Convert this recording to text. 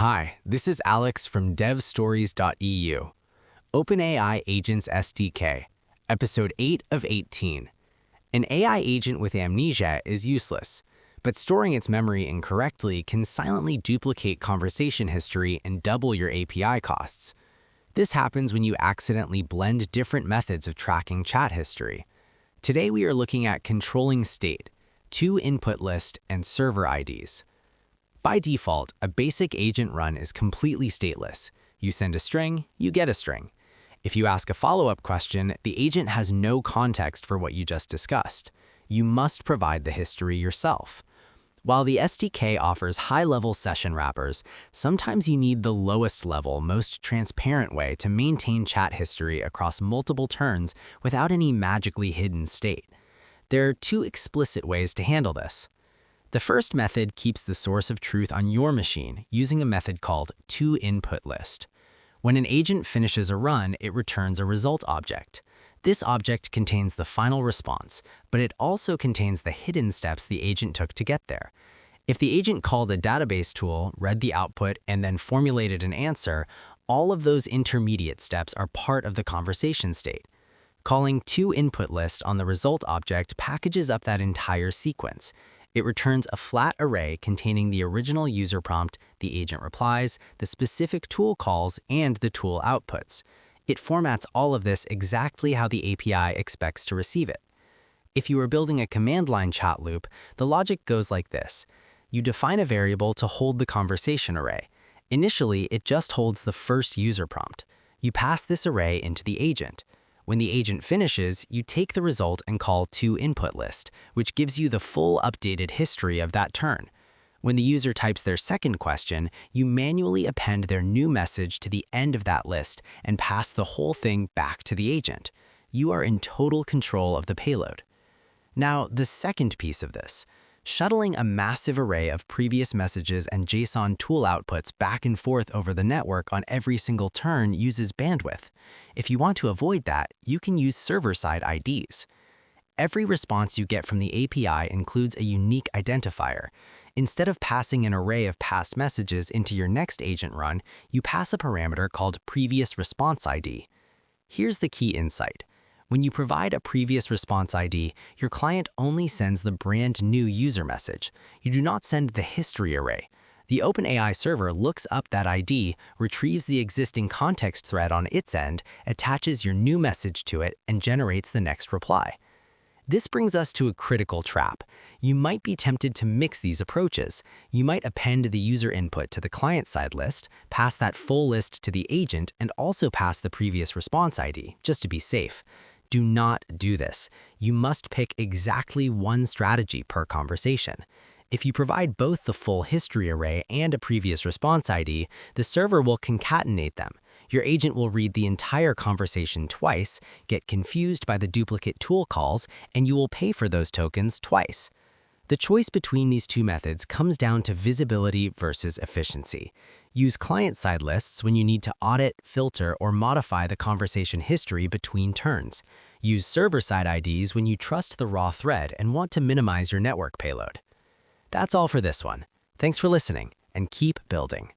Hi, this is Alex from devstories.eu. OpenAI Agents SDK, Episode 8 of 18. An AI agent with amnesia is useless, but storing its memory incorrectly can silently duplicate conversation history and double your API costs. This happens when you accidentally blend different methods of tracking chat history. Today we are looking at controlling state, to-input list, and server IDs. By default, a basic agent run is completely stateless. You send a string, you get a string. If you ask a follow-up question, the agent has no context for what you just discussed. You must provide the history yourself. While the SDK offers high-level session wrappers, sometimes you need the lowest level, most transparent way to maintain chat history across multiple turns without any magically hidden state. There are two explicit ways to handle this. The first method keeps the source of truth on your machine using a method called to-input list. When an agent finishes a run, it returns a result object. This object contains the final response, but it also contains the hidden steps the agent took to get there. If the agent called a database tool, read the output, and then formulated an answer, all of those intermediate steps are part of the conversation state. Calling to-input list on the result object packages up that entire sequence. It returns a flat array containing the original user prompt, the agent replies, the specific tool calls, and the tool outputs. It formats all of this exactly how the API expects to receive it. If you are building a command line chat loop, the logic goes like this. You define a variable to hold the conversation array. Initially, it just holds the first user prompt. You pass this array into the agent. When the agent finishes, you take the result and call to-input list, which gives you the full updated history of that turn. When the user types their second question, you manually append their new message to the end of that list and pass the whole thing back to the agent. You are in total control of the payload. Now, the second piece of this. Shuttling a massive array of previous messages and JSON tool outputs back and forth over the network on every single turn uses bandwidth. If you want to avoid that, you can use server-side IDs. Every response you get from the API includes a unique identifier. Instead of passing an array of past messages into your next agent run, you pass a parameter called previous response ID. Here's the key insight. When you provide a previous response ID, your client only sends the brand new user message. You do not send the history array. The OpenAI server looks up that ID, retrieves the existing context thread on its end, attaches your new message to it, and generates the next reply. This brings us to a critical trap. You might be tempted to mix these approaches. You might append the user input to the client-side list, pass that full list to the agent, and also pass the previous response ID, just to be safe. Do not do this. You must pick exactly one strategy per conversation. If you provide both the full history array and a previous response ID, the server will concatenate them. Your agent will read the entire conversation twice, get confused by the duplicate tool calls, and you will pay for those tokens twice. The choice between these two methods comes down to visibility versus efficiency. Use client-side lists when you need to audit, filter, or modify the conversation history between turns. Use server-side IDs when you trust the raw thread and want to minimize your network payload. That's all for this one. Thanks for listening, and keep building.